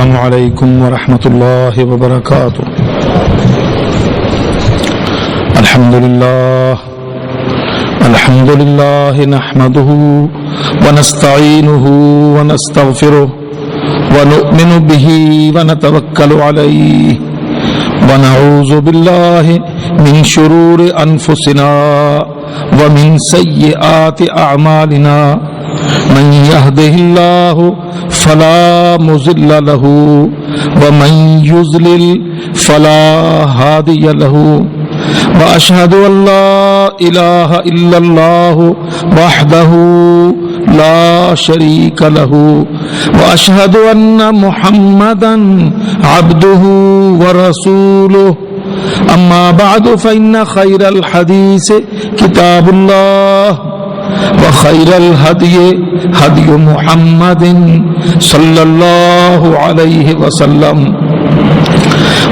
السلام علیکم ورحمۃ اللہ وبرکاتہ۔ الحمد للہ نحمده ونستعینه ونستغفره ونؤمن به ونتوکل علیہ ونعوذ باللہ من شرور انفسنا ومن سیئات اعمالنا، من يهده الله فلا مضل له ومن يضلل فلا هادي له، وأشهد أن لا إله إلا الله وحده لا شريك له، وأشهد أن محمدا عبده ورسوله، أما بعد فإن خير الحديث كتاب الله، وخير الهدي هدي محمد صلى الله عليه وسلم،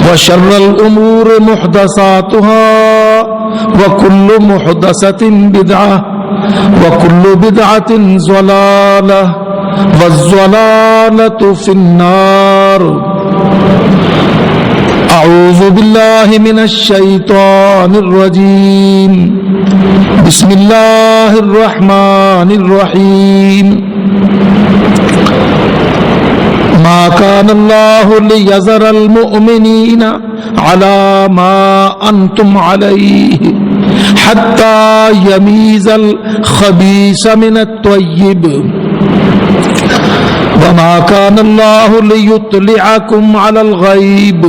وشر الأمور محدثاتها، وكل محدثة بدعة، وكل بدعة ضلالة، والضلالة في النار۔ أعوذ بالله من الشيطان الرجيم، بسم الله الرحمن الرحيم۔ ما كان الله ليذر المؤمنين على ما أنتم عليه حتى يميز الخبيث من الطيب، وما كان الله ليطلعكم على الغيب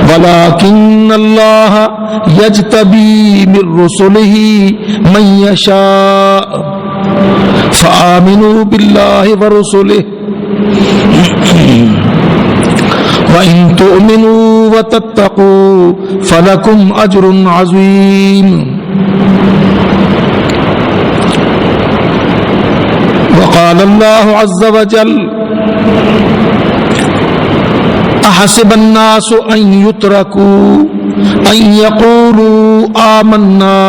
ولكن الله يجتبي من رسله من يشاء، فآمنوا بالله ورسله وإن تؤمنوا وتتقوا فلكم أجر عظيم۔ وقال الله عز وجل: أحسب الناس أن يتركوا أن يقولوا آمنا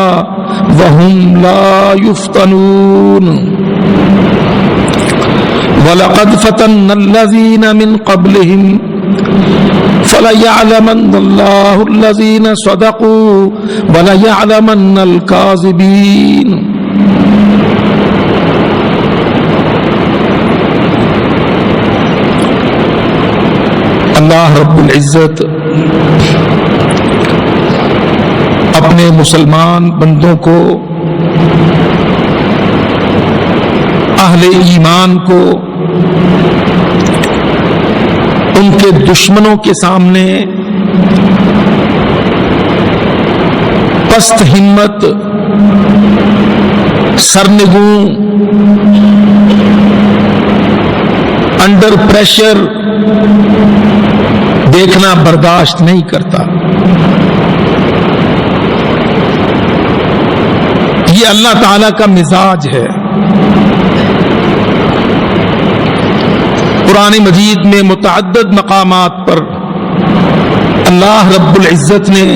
وهم لا يفتنون، وَلَقَدْ فَتَنَّا الَّذِينَ مِنْ قَبْلِهِمْ فَلَيَعْلَمَنَّ اللَّهُ الَّذِينَ صَدَقُوا وَلَيَعْلَمَنَّ الْكَاذِبِينَ۔ اللہ رب العزت اپنے مسلمان بندوں کو، اہل ایمان کو، ان کے دشمنوں کے سامنے پست ہمت، سرنگوں، انڈر پریشر دیکھنا برداشت نہیں کرتا۔ یہ اللہ تعالی کا مزاج ہے۔ قرآن مجید میں متعدد مقامات پر اللہ رب العزت نے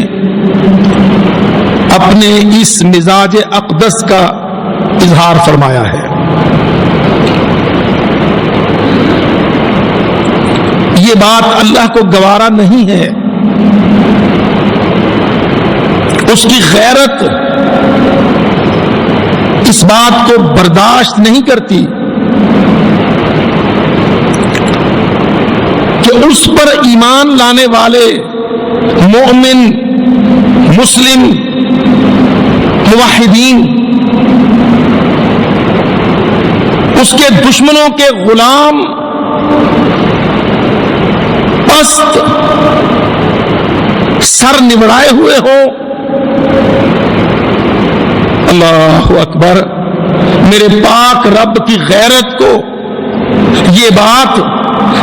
اپنے اس مزاج اقدس کا اظہار فرمایا ہے۔ یہ بات اللہ کو گوارا نہیں ہے، اس کی غیرت اس بات کو برداشت نہیں کرتی کہ اس پر ایمان لانے والے مومن، مسلم، موحدین اس کے دشمنوں کے غلام، پست سر نوڑائے ہوئے ہوں۔ اللہ اکبر، میرے پاک رب کی غیرت کو یہ بات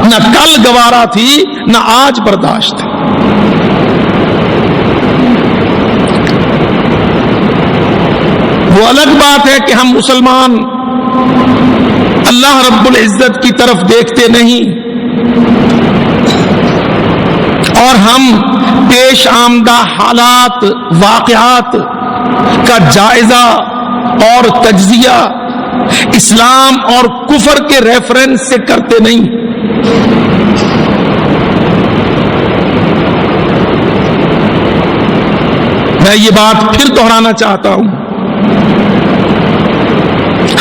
نہ کل گوارا تھی نہ آج برداشت ہے۔ وہ الگ بات ہے کہ ہم مسلمان اللہ رب العزت کی طرف دیکھتے نہیں اور ہم پیش آمدہ حالات، واقعات کا جائزہ اور تجزیہ اسلام اور کفر کے ریفرنس سے کرتے نہیں۔ میں یہ بات پھر دہرانا چاہتا ہوں،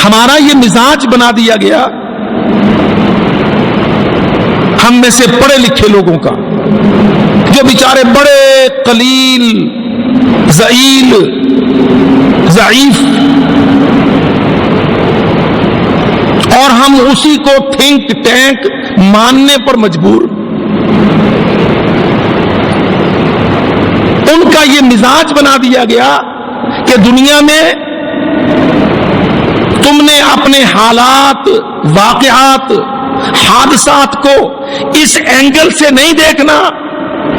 ہمارا یہ مزاج بنا دیا گیا ہم میں سے پڑھے لکھے لوگوں کا، جو بیچارے بڑے قلیل ذلیل ضعیف، اور ہم اسی کو تھنک ٹینک ماننے پر مجبور۔ ان کا یہ مزاج بنا دیا گیا کہ دنیا میں تم نے اپنے حالات، واقعات، حادثات کو اس اینگل سے نہیں دیکھنا،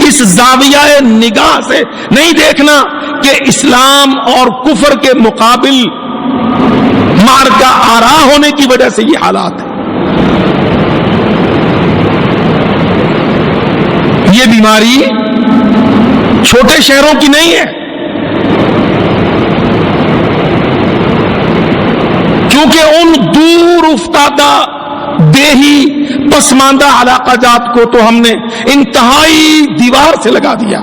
اس زاویہ نگاہ سے نہیں دیکھنا کہ اسلام اور کفر کے مقابل مارکا آرا ہونے کی وجہ سے یہ حالات ہیں۔ یہ بیماری چھوٹے شہروں کی نہیں ہے، کیونکہ ان دور افتادہ دیہی پسماندہ علاقہ جات کو تو ہم نے انتہائی دیوار سے لگا دیا۔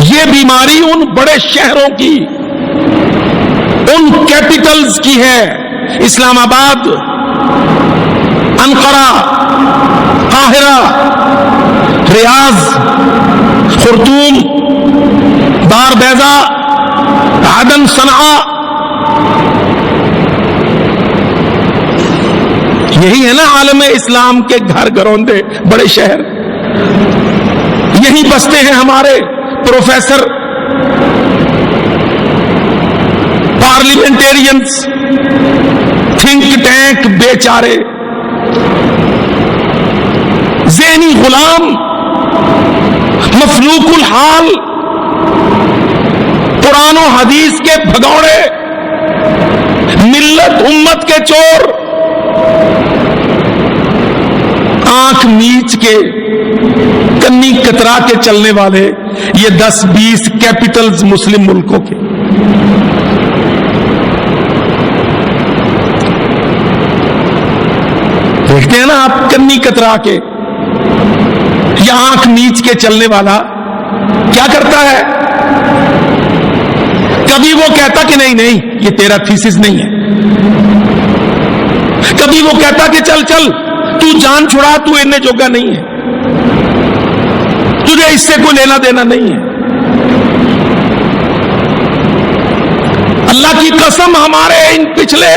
یہ بیماری ان بڑے شہروں کی، ان کیپٹلز کی ہے، اسلام آباد، انقرہ، قاہرہ، ریاض، خرطوم، دار بیضا، عدن، صنعاء، یہی ہے نا عالم اسلام کے گھر گروندے بڑے شہر، یہی بستے ہیں ہمارے پروفیسر، پارلیمنٹیرینز، تھنک ٹینک بیچارے، ذہنی غلام، مفلوق الحال، قرآن و حدیث کے بھگوڑے، ملت امت کے چور، آنکھ میچ کے کنی کترا کے چلنے والے یہ 10-20 کیپٹلز مسلم ملکوں کے۔ دیکھتے ہیں نا آپ کنی کترا کے یا آنکھ میچ کے چلنے والا کیا کرتا ہے؟ کبھی وہ کہتا کہ نہیں یہ تیرا تھیسس نہیں ہے، کبھی وہ کہتا کہ چل تو جان چھڑا، تو انہیں جوگا نہیں ہے، تجھے اس سے کوئی لینا دینا نہیں ہے۔ اللہ کی قسم، ہمارے ان پچھلے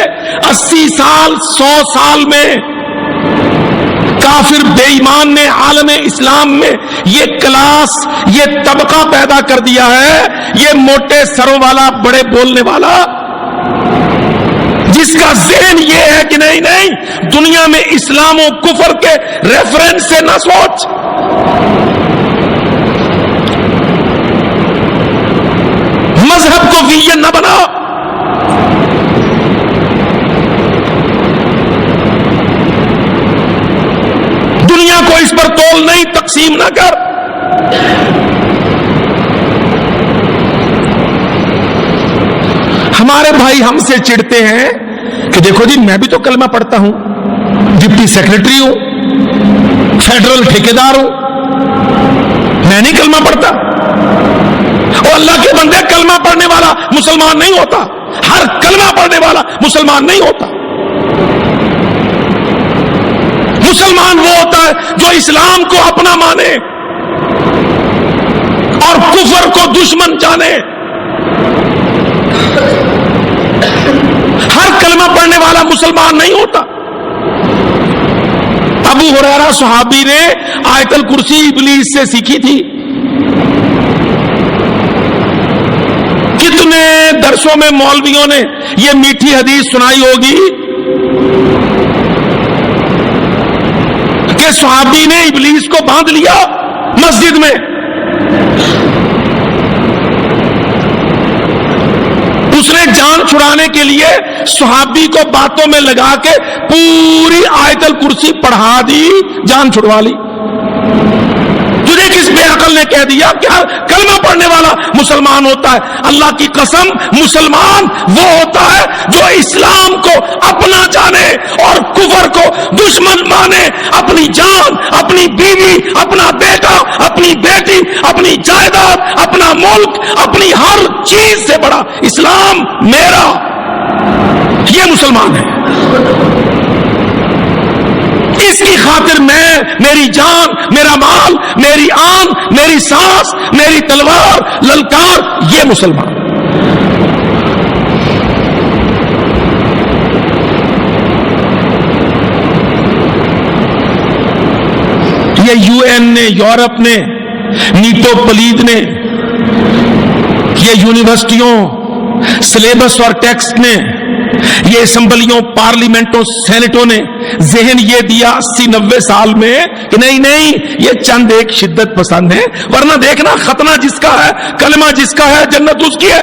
80 سال 100 سال میں کافر بے ایمان نے عالم اسلام میں یہ کلاس، یہ طبقہ پیدا کر دیا ہے، یہ موٹے سروں والا، بڑے بولنے والا، جس کا ذہن یہ ہے کہ نہیں دنیا میں اسلام و کفر کے ریفرنس سے نہ سوچ، مذہب کو ویژن نہ بنا، دنیا کو اس پر تول نہیں، تقسیم نہ کر۔ ہمارے بھائی ہم سے چڑھتے ہیں کہ دیکھو جی میں بھی تو کلمہ پڑھتا ہوں، ڈپٹی سیکرٹری ہوں، فیڈرل ٹھیکیدار ہوں، میں نہیں کلمہ پڑھتا۔ اور اللہ کے بندے، کلمہ پڑھنے والا مسلمان نہیں ہوتا، ہر کلمہ پڑھنے والا مسلمان نہیں ہوتا۔ مسلمان وہ ہوتا ہے جو اسلام کو اپنا مانے اور کفر کو دشمن جانے۔ ہر کلمہ پڑھنے والا مسلمان نہیں ہوتا۔ ابو ہریرہ صحابی نے آیت الکرسی ابلیس سے سیکھی تھی، کتنے درسوں میں مولویوں نے یہ میٹھی حدیث سنائی ہوگی کہ صحابی نے ابلیس کو باندھ لیا مسجد میں، اس نے جان چھڑانے کے لیے صحابی کو باتوں میں لگا کے پوری آیت الکرسی پڑھا دی، جان چھڑوا لی۔ تجھے کس بے عقل عقل نے کہہ دیا کہ کلمہ پڑھنے والا مسلمان ہوتا ہے. اللہ کی قسم مسلمان وہ ہوتا ہے جو اسلام کو اپنا جانے اور کفر کو دشمن مانے. اپنی جان، اپنی بیوی، اپنا بیٹا، اپنی بیٹی، اپنی جائیداد، اپنا ملک، اپنی ہر چیز سے بڑا اسلام میرا، یہ مسلمان ہے. اس کی خاطر میں، میری جان، میرا مال، میری آن، میری سانس، میری تلوار للکار، یہ مسلمان. یہ یو این نے، یورپ نے، نیٹو پلید نے، یہ یونیورسٹیوں، سلیبس اور ٹیکسٹ نے، یہ اسمبلیوں، پارلیمنٹوں، سینٹوں نے ذہن یہ دیا 80-90 سال میں کہ نہیں یہ چند ایک شدت پسند ہیں، ورنہ دیکھنا ختنہ جس کا ہے، کلمہ جس کا ہے، جنت اس کی ہے.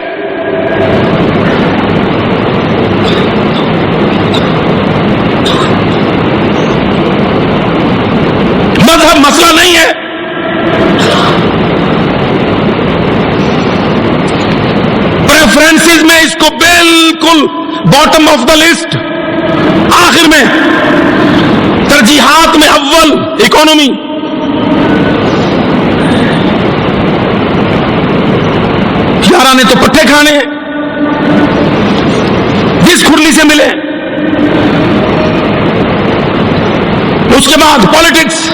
مذہب مسئلہ نہیں ہے. پریفرنسز میں اس کو بالکل باٹم آف دا لسٹ، آخر میں ترجیحات میں اول اکانومی. یارہ نے تو پٹھے کھانے ہیں، جس کھرلی سے ملے. اس کے بعد پالیٹکس،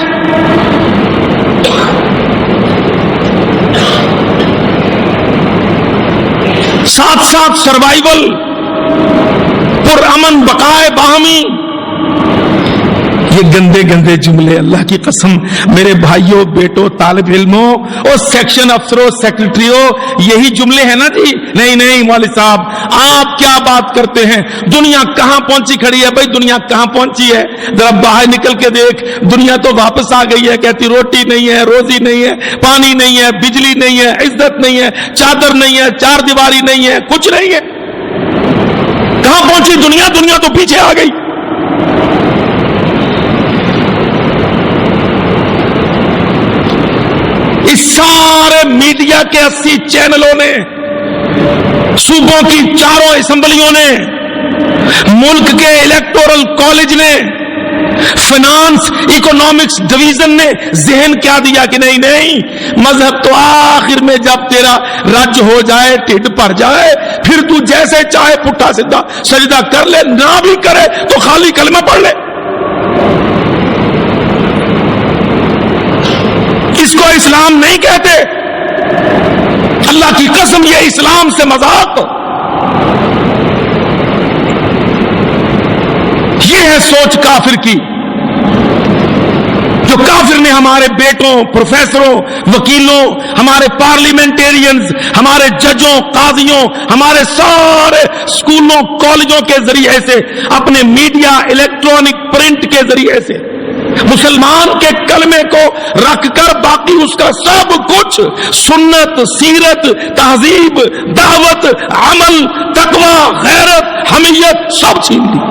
ساتھ ساتھ سروائیول، پرامن بقائے باہمی. یہ گندے گندے جملے اللہ کی قسم میرے بھائیوں، بیٹوں، طالب علموں اور سیکشن افسروں، سیکرٹریوں، یہی جملے ہیں نا جی؟ نہیں مولوی صاحب، آپ کیا بات کرتے ہیں؟ دنیا کہاں پہنچی کھڑی ہے بھائی؟ دنیا کہاں پہنچی ہے؟ ذرا باہر نکل کے دیکھ. دنیا تو واپس آ گئی ہے، کہتی روٹی نہیں ہے، روزی نہیں ہے، پانی نہیں ہے، بجلی نہیں ہے، عزت نہیں ہے، چادر نہیں ہے، چار دیواری نہیں ہے، کچھ نہیں ہے. کہاں پہنچی دنیا؟ دنیا تو پیچھے آ گئی. اس سارے میڈیا کے 80 چینلوں نے، صوبوں کی 4 اسمبلیوں نے، ملک کے الیکٹورل کالج نے، فائنانس اکنامکس ڈویژن نے ذہن کیا دیا کہ نہیں مذہب تو آخر میں جب تیرا رج ہو جائے، ٹھڈ بھر جائے، پھر تو جیسے چاہے پٹھا سیدھا سجدہ کر لے، نہ بھی کرے تو خالی کلمہ پڑھ لے. اس کو اسلام نہیں کہتے. اللہ کی قسم یہ اسلام سے مذاق. یہ ہے سوچ کافر کی، جو کافر نے ہمارے بیٹوں، پروفیسروں، وکیلوں، ہمارے پارلیمنٹیرینز، ہمارے ججوں، قاضیوں، ہمارے سارے سکولوں، کالجوں کے ذریعے سے، اپنے میڈیا، الیکٹرانک پرنٹ کے ذریعے سے مسلمان کے کلمے کو رکھ کر باقی اس کا سب کچھ، سنت، سیرت، تہذیب، دعوت، عمل، تقوی، غیرت، حمیت، سب چھین لی.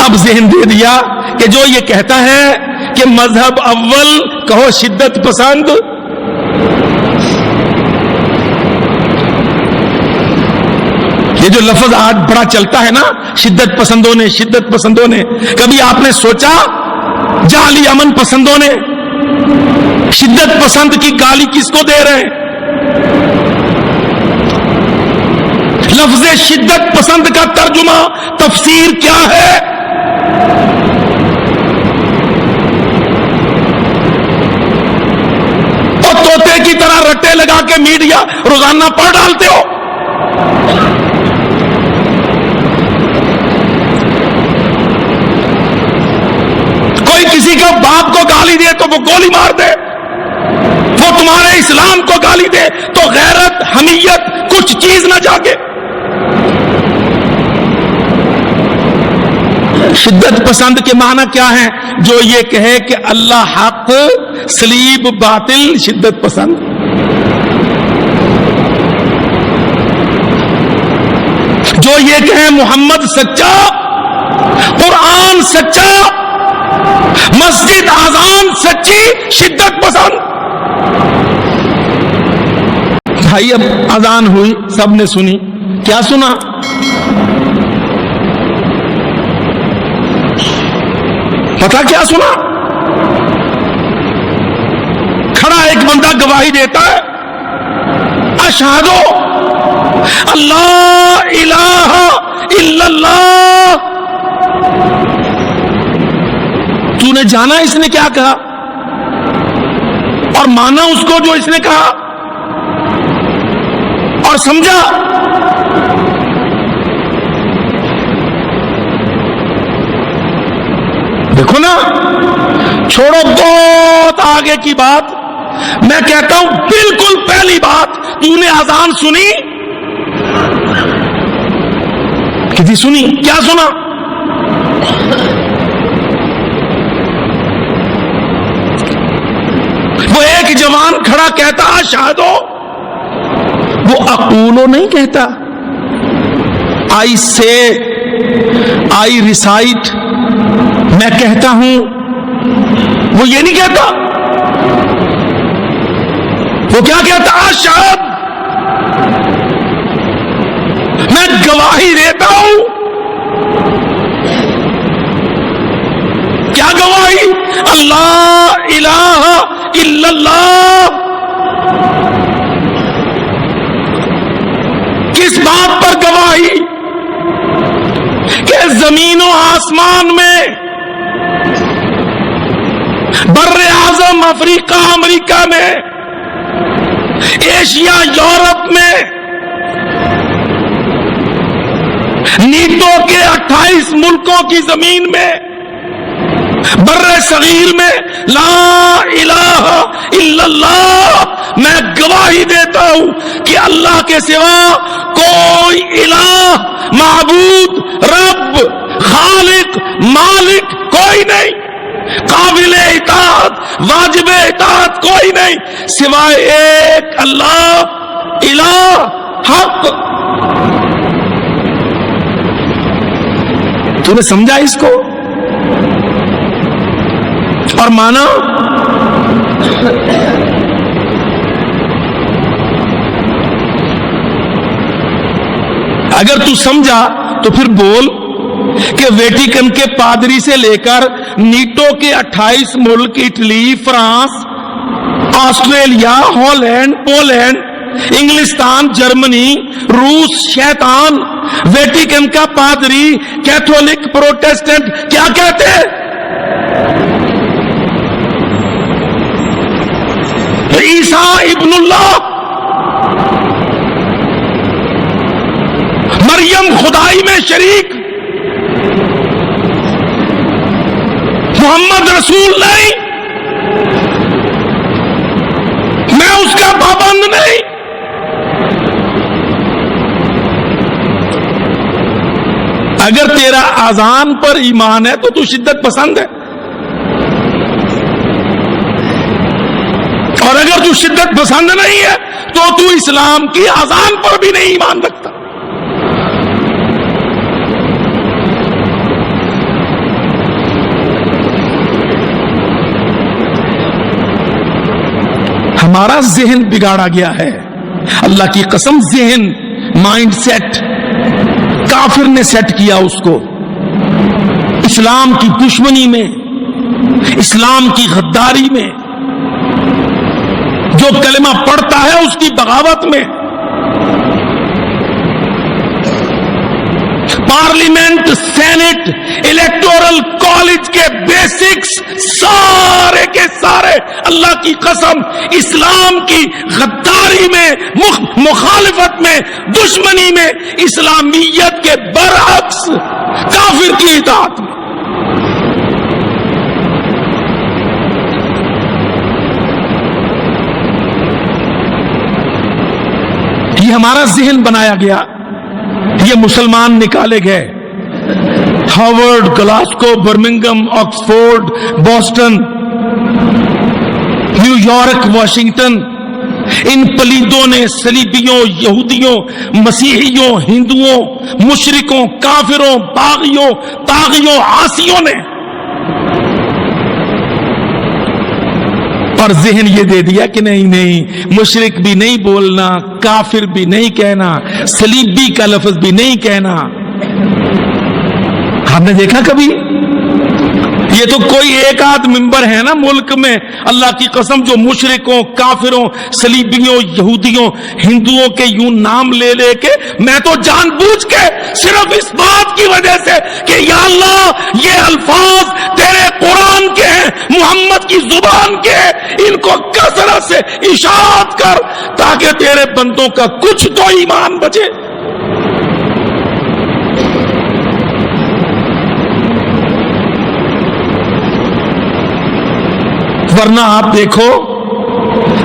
اب ذہن دے دیا کہ جو یہ کہتا ہے کہ مذہب اول، کہو شدت پسند. یہ جو لفظ آج بڑا چلتا ہے نا، شدت پسندوں نے، شدت پسندوں نے، کبھی آپ نے سوچا جعلی امن پسندوں نے شدت پسند کی گالی کس کو دے رہے ہیں؟ لفظ شدت پسند کا ترجمہ، تفسیر کیا ہے؟ اور طوطے کی طرح رٹے لگا کے میڈیا روزانہ پڑھ ڈالتے ہو. کوئی کسی کا باپ کو گالی دے تو وہ گولی مار دے، وہ تمہارے اسلام کو گالی دے تو غیرت، حمیت کچھ چیز نہ جاگے. شدت پسند کے معنی کیا ہے؟ جو یہ کہے کہ اللہ حق، صلیب باطل، شدت پسند. جو یہ کہے محمد سچا، قرآن سچا، مسجد اذان سچی شدت پسند. بھائی اب اذان ہوئی, سب نے سنی. کیا سنا؟ پتا کیا سنا؟ کھڑا ایک بندہ گواہی دیتا ہے, اشہد اللہ الہ الا اللہ. تو نے جانا اس نے کیا کہا اور مانا اس کو جو اس نے کہا اور سمجھا. دیکھو نا, چھوڑو بہت آگے کی بات, میں کہتا ہوں بالکل پہلی بات, تو نے اذان سنی؟ کسی سنی؟ کیا سنا؟ وہ ایک جوان کھڑا کہتا اشہدو, وہ اقولو نہیں کہتا, آئی سے, آئی ریسائٹ, میں کہتا ہوں. وہ یہ نہیں کہتا, وہ کیا کہتا؟ اشہد, میں گواہی دیتا ہوں. کیا گواہی؟ اللہ الہ الا اللہ. کس بات پر گواہی؟ کہ زمین و آسمان میں, بر اعظم افریقہ امریکہ میں, ایشیا یورپ میں, نیٹو کے 28 ملکوں کی زمین میں, بر صغیر میں, لا الہ الا اللہ. میں گواہی دیتا ہوں کہ اللہ کے سوا کوئی الہ, معبود, رب, خالق, مالک کوئی نہیں, قابل اطاعت, واجب اطاعت کوئی نہیں سوائے ایک اللہ, الہ حق. تو نے سمجھا اس کو اور مانا؟ اگر تو سمجھا تو پھر بول کہ ویٹیکن کے پادری سے لے کر نیٹو کے 28 ملک, Italy, France, Australia, Holland, Poland, انگلستان, جرمنی, روس, شیطان, ویٹیکن کا پادری, کیتھولک, پروٹیسٹنٹ کیا کہتے ہیں؟ عیسیٰ ابن اللہ, مریم خدائی میں شریک, محمد رسول نہیں, میں اس کا پابند نہیں. اگر تیرا اذان پر ایمان ہے تو شدت پسند ہے, اور اگر تو شدت پسند نہیں ہے تو اسلام کی اذان پر بھی نہیں ایمان رکھتا. ہمارا ذہن بگاڑا گیا ہے, اللہ کی قسم. ذہن, مائنڈ سیٹ کافر نے سیٹ کیا اس کو, اسلام کی دشمنی میں, اسلام کی غداری میں, جو کلمہ پڑھتا ہے اس کی بغاوت میں. پارلیمنٹ, سینٹ, الیکٹورل کالج کے بیسکس سارے کے سارے اللہ کی قسم اسلام کی غداری میں, مخالفت میں, دشمنی میں, اسلامیت کے برعکس کافر کی اطاعت میں. یہ ہمارا ذہن بنایا گیا, یہ مسلمان نکالے گئے. Harvard, Glasgow, Birmingham, Oxford, Boston, New York, Washington, ان پلیدوں نے صلیبیوں, یہودیوں, مسیحیوں, ہندوؤں, مشرکوں, کافروں, باغیوں, طاغیوں, عاصیوں نے اور ذہن یہ دے دیا کہ نہیں مشرک بھی نہیں بولنا، کافر بھی نہیں کہنا، صلیبی کا لفظ بھی نہیں کہنا۔ آپ نے دیکھا کبھی؟ یہ تو کوئی ایک آدھ ممبر ہے نا ملک میں، اللہ کی قسم، جو مشرکوں، کافروں، صلیبیوں، یہودیوں، ہندوؤں کے یوں نام لے لے کے، میں تو جان بوجھ کے صرف اس بات کی وجہ سے کہ یا اللہ یہ الفاظ تیرے قرآن کے ہیں، محمد کی زبان کے ہیں، ان کو کثرت سے اشاعت کر تاکہ تیرے بندوں کا کچھ تو ایمان بچے۔ ورنہ آپ دیکھو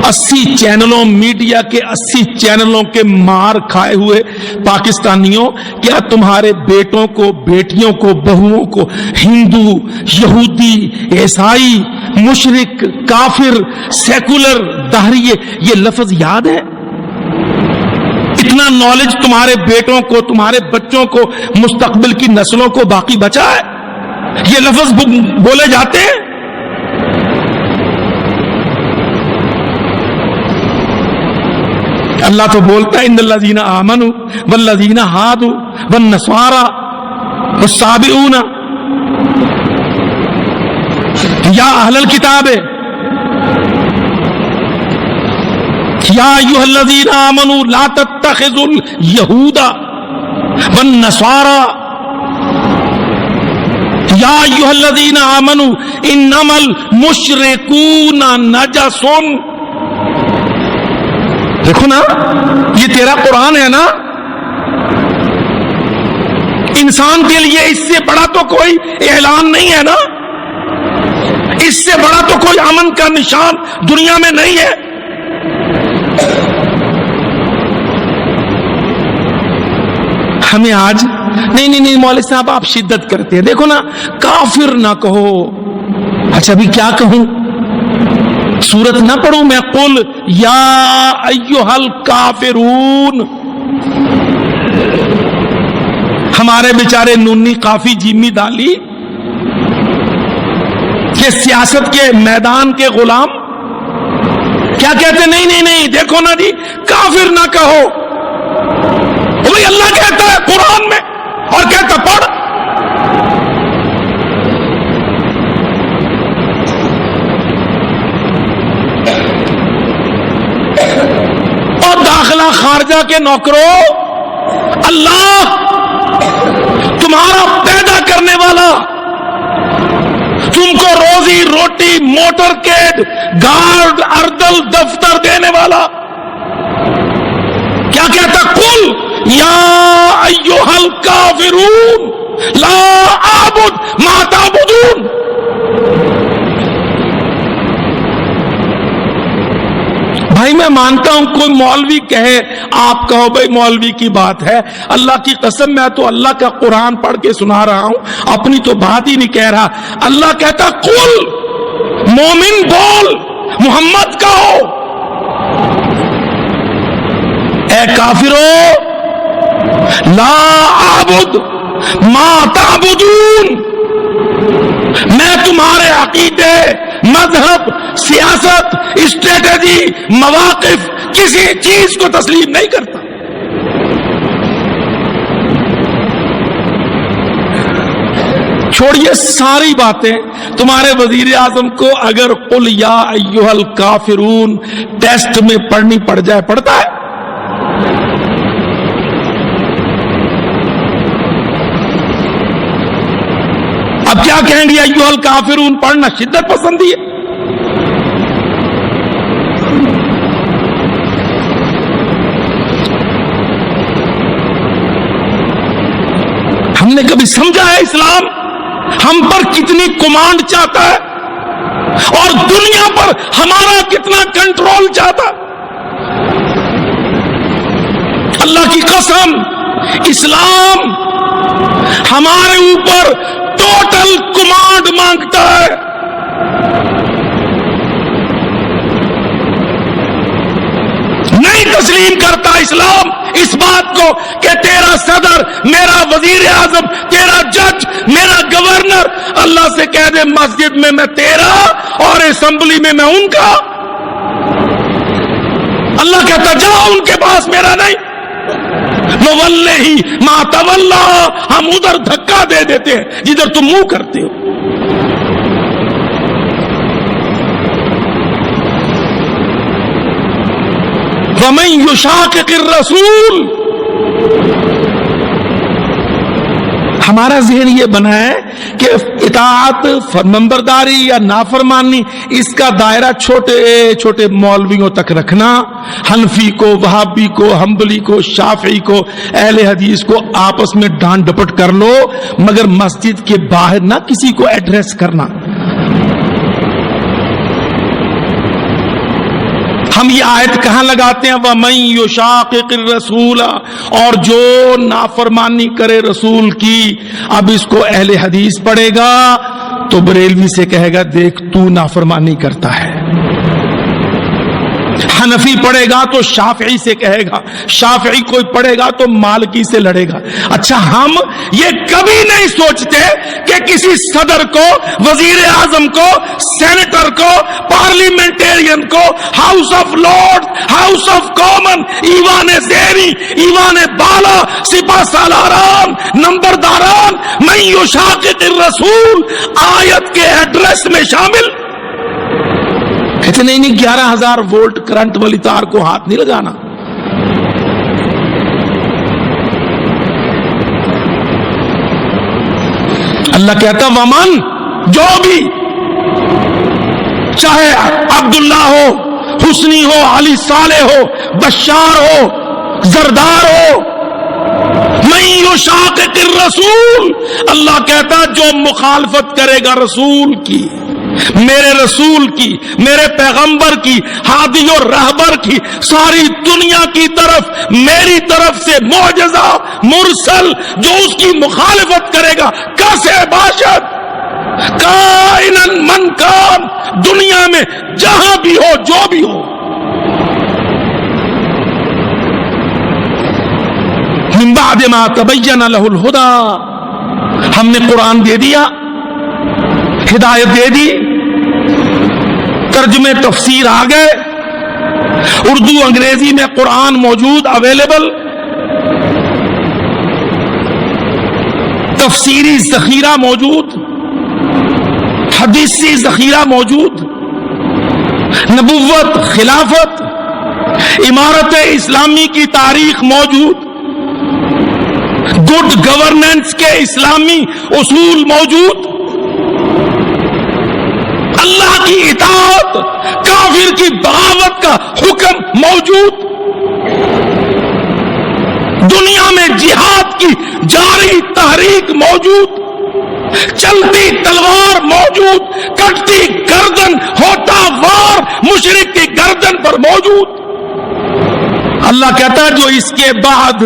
80 چینلوں، میڈیا کے 80 چینلوں کے مار کھائے ہوئے پاکستانیوں، کیا تمہارے بیٹوں کو، بیٹیوں کو، بہوؤں کو ہندو، یہودی، عیسائی، مشرک، کافر، سیکولر، دہریے یہ لفظ یاد ہے؟ اتنا نالج تمہارے بیٹوں کو، تمہارے بچوں کو، مستقبل کی نسلوں کو باقی بچا ہے؟ یہ لفظ بولے جاتے ہیں؟ اللہ تو بولتا ہے ان الذین آمنوا والذین ہادوا والنصارى والسابئون یا اہل الکتاب یا ایھا الذین آمنوا لا تتخذوا اليہود والنصارى یا ایھا الذین آمنوا انما المشرکون نجس۔ دیکھو نا، یہ تیرا قرآن ہے نا، انسان کے لیے اس سے بڑا تو کوئی اعلان نہیں ہے نا، اس سے بڑا تو کوئی امن کا نشان دنیا میں نہیں ہے۔ ہمیں آج نہیں مولوی صاحب آپ شدت کرتے ہیں، دیکھو نا کافر نہ کہو۔ اچھا ابھی کیا کہوں؟ سورت نہ پڑھوں میں؟ قل یا ایھا الکافرون۔ ہمارے بیچارے نونی قافی جیمی دالی کہ سیاست کے میدان کے غلام کیا کہتے؟ نہیں دیکھو نا جی، کافر نہ کہو۔ بھائی اللہ کہتا ہے قرآن میں، اور کہتا پڑھ۔ خارجہ کے نوکروں، اللہ تمہارا پیدا کرنے والا، تم کو روزی روٹی، موٹر کیٹ، گارڈ، اردل، دفتر دینے والا کیا کہتا؟ قل یا ایھا الکافرون لا اعبد ما تعبدون۔ بھائی میں مانتا ہوں کوئی مولوی کہے، آپ کہو بھائی مولوی کی بات ہے، اللہ کی قسم میں تو اللہ کا قرآن پڑھ کے سنا رہا ہوں، اپنی تو بات ہی نہیں کہہ رہا۔ اللہ کہتا قل، مومن بول، محمد کہو، اے کافرو لا اعبد ما تعبدون، میں تمہارے عقیدے، مذہب، سیاست، اسٹریٹجی، مواقف، کسی چیز کو تسلیم نہیں کرتا۔ چھوڑیے ساری باتیں، تمہارے وزیر اعظم کو اگر قل یا ایھا الکافرون ٹیسٹ میں پڑھنی پڑ جائے، پڑھتا ہے؟ اب کیا کہیں گے؟ ایھا الکافرون پڑھنا شدت پسندی ہے۔ ہم نے کبھی سمجھا ہے اسلام ہم پر کتنی کمانڈ چاہتا ہے اور دنیا پر ہمارا کتنا کنٹرول چاہتا ہے؟ اللہ کی قسم، اسلام ہمارے اوپر ٹوٹل کمانڈ مانگتا ہے۔ نہیں تسلیم کرتا اسلام اس بات کو کہ تیرا صدر، میرا وزیر اعظم، تیرا جج، میرا گورنر اللہ سے کہہ دے مسجد میں میں تیرا اور اسمبلی میں میں ان کا، اللہ کہتا جاؤ ان کے پاس، میرا نہیں۔ نوَلِّهِ مَا تَوَلَّىٰ، ہم ادھر دھکا دے دیتے ہیں جدھر تم منہ کرتے ہو۔ وَمَن يُشَاقِقِ الرَّسُولَ، ہمارا ذہن یہ بنا ہے کہ اطاعت، فرمانبرداری یا نافرمانی اس کا دائرہ چھوٹے چھوٹے مولویوں تک رکھنا، حنفی کو، وہابی کو، حنبلی کو، شافعی کو، اہل حدیث کو آپس میں ڈانٹ ڈپٹ کر لو، مگر مسجد کے باہر نہ کسی کو ایڈریس کرنا۔ ہم یہ آیت کہاں لگاتے ہیں؟ وَمَن يُشَاقِقِ الرَّسُولَ، اور جو نافرمانی کرے رسول کی۔ اب اس کو اہل حدیث پڑھے گا تو بریلوی سے کہے گا دیکھ تو نافرمانی کرتا ہے، حنفی پڑھے گا تو شافعی سے کہے گا، شافعی کوئی پڑھے گا تو مالکی سے لڑے گا۔ اچھا ہم یہ کبھی نہیں سوچتے کہ کسی صدر کو، وزیر اعظم کو، سینیٹر کو، پارلیمنٹیرین کو، house of lord, house of common, ایوان زیری، ایوان بالا، سپاہ سالاران، نمبرداران، من یشاقق الرسول آیت کے ایڈریس میں شامل؟ اتنے نہیں 11,000 وولٹ کرنٹ والی تار کو ہاتھ نہیں لگانا۔ اللہ کہتا ومن، جو بھی، چاہے عبداللہ ہو، حسنی ہو، علی صالح ہو، بشار ہو، زردار ہو، من یشاقق الرسول، اللہ کہتا جو مخالفت کرے گا رسول کی، میرے رسول کی، میرے پیغمبر کی، ہادی اور رہبر کی، ساری دنیا کی طرف میری طرف سے معجزہ مرسل جو اس کی مخالفت کرے گا، کیسے باشد کائنن من کان، دنیا میں جہاں بھی ہو، جو بھی ہو، من بعد ما تبین لہ الہدی، ہم نے قرآن دے دیا، ہدایت دے دی، ترجمے تفسیر آ گئے، اردو انگریزی میں قرآن موجود، اویلیبل، تفسیری ذخیرہ موجود، حدیثی ذخیرہ موجود، نبوت، خلافت، امارت اسلامی کی تاریخ موجود، گڈ گورننس کے اسلامی اصول موجود، اللہ کی اطاعت، کافر کی بغاوت کا حکم موجود، دنیا میں جہاد کی جاری تحریک موجود، چلتی تلوار موجود، کٹتی گردن، ہوتا وار مشرک کی گردن پر موجود۔ اللہ کہتا ہے جو اس کے بعد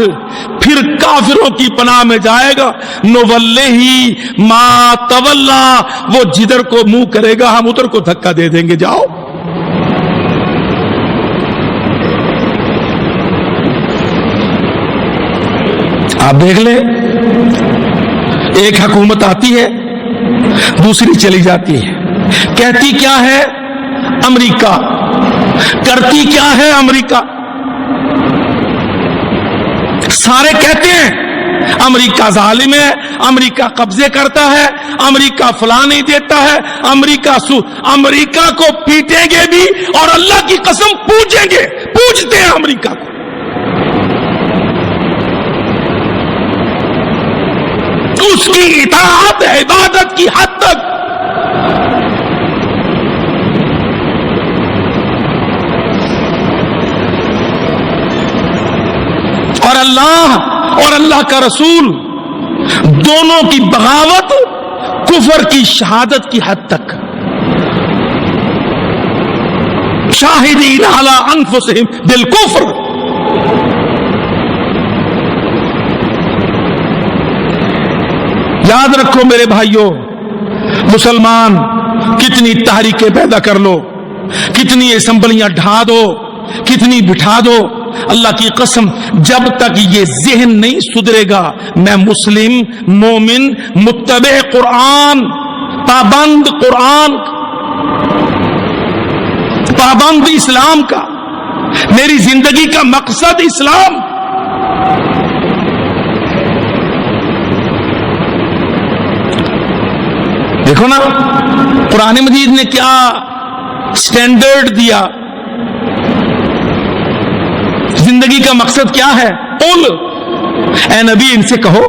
پھر کافروں کی پناہ میں جائے گا، نوَلِّهِ مَا تَوَلَّىٰ، وہ جدھر کو منہ کرے گا ہم ادھر کو دھکا دے دیں گے، جاؤ۔ آپ دیکھ لیں، ایک حکومت آتی ہے، دوسری چلی جاتی ہے، کہتی کیا ہے امریکہ، کرتی کیا ہے امریکہ، سارے کہتے ہیں امریکہ ظالم ہے، امریکہ قبضے کرتا ہے، امریکہ فلاں نہیں دیتا ہے، امریکہ کو پیٹیں گے بھی اور اللہ کی قسم پوچھیں گے، پوچھتے ہیں امریکہ کو۔ اس کی اطاعت عبادت کی حد تک، اور اللہ کا رسول دونوں کی بغاوت کفر کی شہادت کی حد تک، شاہدین علی انفسہم بالکفر۔ یاد رکھو میرے بھائیوں، مسلمان کتنی تحریکیں پیدا کر لو، کتنی اسمبلیاں ڈھا دو، کتنی بٹھا دو، اللہ کی قسم جب تک یہ ذہن نہیں سدھرے گا میں مسلم مومن متبع قرآن پابند قرآن پابند اسلام کا میری زندگی کا مقصد اسلام. دیکھو نا قرآن مجید نے کیا سٹینڈرڈ دیا. زندگی کا مقصد کیا ہے؟ قل اے نبی ان سے کہو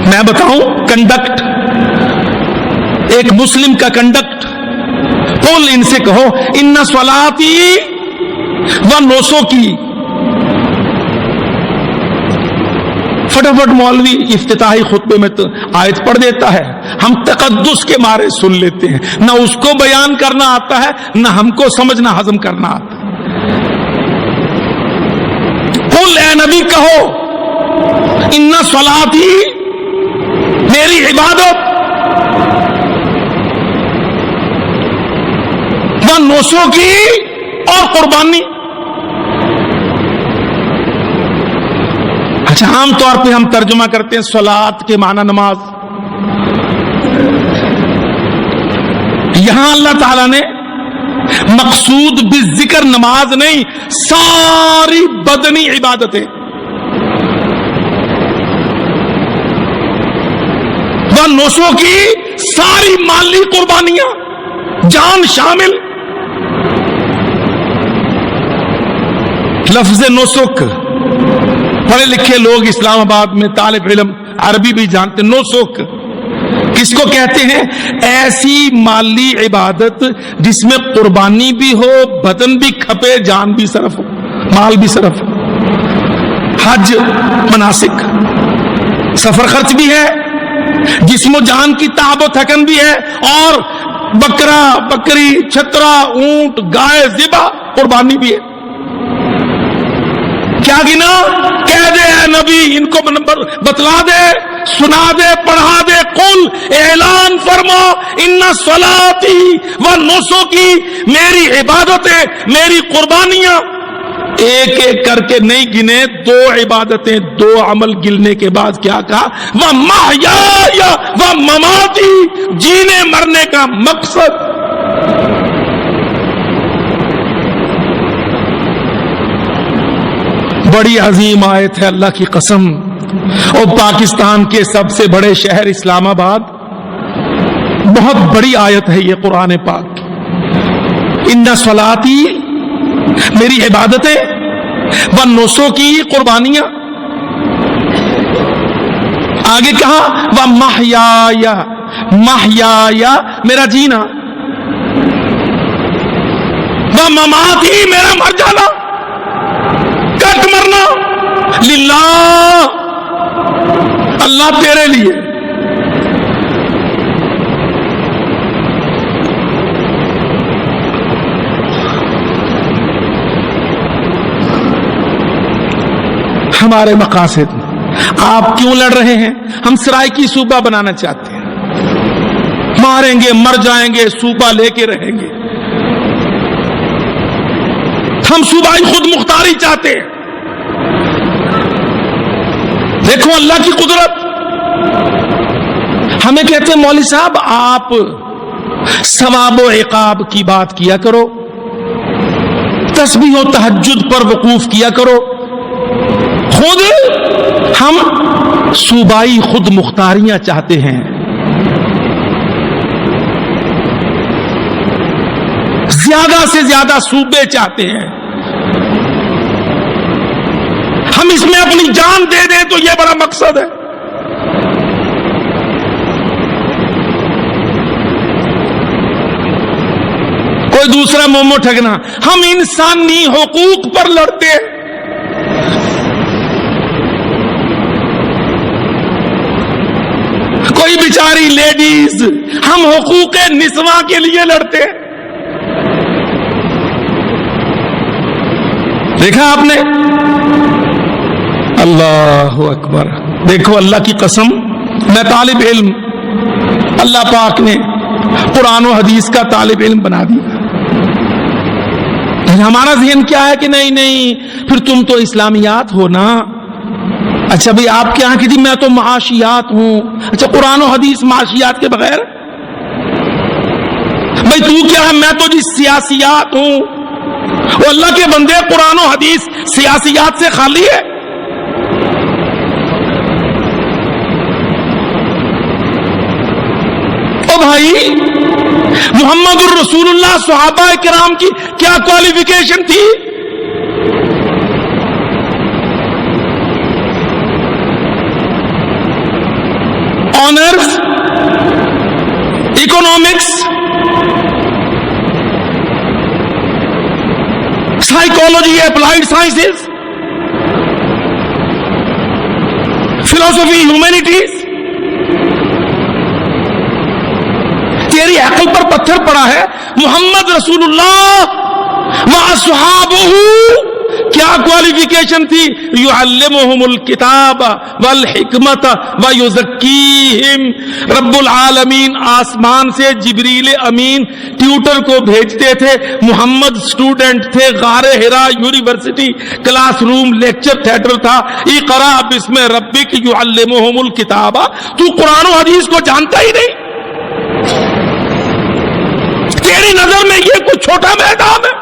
میں بتاؤں کنڈکٹ ایک مسلم کا کنڈکٹ. قل ان سے کہو ان صلاتی و نسکی. فٹافٹ مولوی افتتاحی خطبے میں تو آیت پڑھ دیتا ہے, ہم تقدس کے مارے سن لیتے ہیں, نہ اس کو بیان کرنا آتا ہے نہ ہم کو سمجھنا ہضم کرنا آتا ہے. قل اے نبی کہو ان صلاتی میری عبادت و نسکی اور قربانی. اچھا عام طور پہ ہم ترجمہ کرتے ہیں صلاۃ کے معنی نماز. یہاں اللہ تعالیٰ نے مقصود بالذکر نماز نہیں, ساری بدنی عبادتیں و نسک کی ساری مالی قربانیاں جان شامل. لفظ نسک پڑھے لکھے لوگ اسلام آباد میں طالب علم عربی بھی جانتے. نسک کس کو کہتے ہیں؟ ایسی مالی عبادت جس میں قربانی بھی ہو, بدن بھی کھپے, جان بھی صرف ہو, مال بھی صرف ہو. حج مناسک, سفر خرچ بھی ہے, جسم و جان کی تعب و تھکن بھی ہے, اور بکرا بکری چھترا اونٹ گائے ذبح قربانی بھی ہے. کیا گنا؟ کہہ دے اے نبی ان کو بتلا دے, سنا دے, پڑھا دے. قل اعلان فرما ان صلاتی و نسکی میری عبادتیں میری قربانیاں. ایک ایک کر کے نہیں گنے, دو عبادتیں دو عمل گننے کے بعد کیا کہا؟ وہ محیا و مماتی, جینے مرنے کا مقصد. بڑی عظیم آیت ہے اللہ کی قسم. اور پاکستان کے سب سے بڑے شہر اسلام آباد, بہت بڑی آیت ہے یہ قرآن پاک. ان صلاتی میری عبادتیں و نسکی قربانیاں. آگے کہا و محیا محیا میرا جینا, و مماتی میرا مر جانا, کٹ مرنا. للہ اللہ تیرے لیے. ہمارے مقاصد آپ کیوں لڑ رہے ہیں؟ ہم سرائکی صوبہ بنانا چاہتے ہیں, ماریں گے مر جائیں گے صوبہ لے کے رہیں گے. ہم صوبائی خود مختاری چاہتے ہیں. دیکھو اللہ کی قدرت. ہمیں کہتے ہیں مولوی صاحب آپ ثواب و عقاب کی بات کیا کرو, تسبیح و تہجد پر وقوف کیا کرو. خود ہم صوبائی خود مختاریاں چاہتے ہیں. زیادہ سے زیادہ صوبے چاہتے ہیں. ہم اس میں اپنی جان دے دیں تو یہ بڑا مقصد ہے. کوئی دوسرا مومو ٹھگنا. ہم انسانی حقوق پر لڑتے ہیں. کوئی بیچاری لیڈیز, ہم حقوق نسواں کے لیے لڑتے ہیں. دیکھا آپ نے؟ اللہ اکبر. دیکھو اللہ کی قسم, میں طالب علم, اللہ پاک نے قرآن و حدیث کا طالب علم بنا دیا. آج ہمارا ذہن کیا ہے کہ نہیں نہیں پھر تم تو اسلامیات ہو نا. اچھا بھئی آپ کے یہاں کی تھی میں تو معاشیات ہوں. اچھا قرآن و حدیث معاشیات کے بغیر؟ بھئی تو کیا ہے؟ میں تو جی سیاسیات ہوں. وہ اللہ کے بندے قرآن و حدیث سیاسیات سے خالی ہے. او بھائی محمد الرسول اللہ صحابہ کرام کی کیا کوالیفیکیشن تھی؟ Honours, economics, psychology, applied sciences, فلسفی، ہیومینٹیز. تیری عقل پر پتھر پڑا ہے. محمد رسول اللہ مع صحابہ کیا کوالیفیکیشن تھی؟ یعلمہم الکتاب والحکمت ویزکیہم. رب العالمین آسمان سے جبریل امین ٹیوٹر کو بھیجتے تھے. محمد اسٹوڈنٹ تھے. غار Hira university classroom lecture theatre تھا. اقرا بسم ربک یعلمہم الکتاب. تو قرآن و حدیث کو جانتا ہی نہیں. تیری نظر میں یہ کچھ چھوٹا میدان ہے؟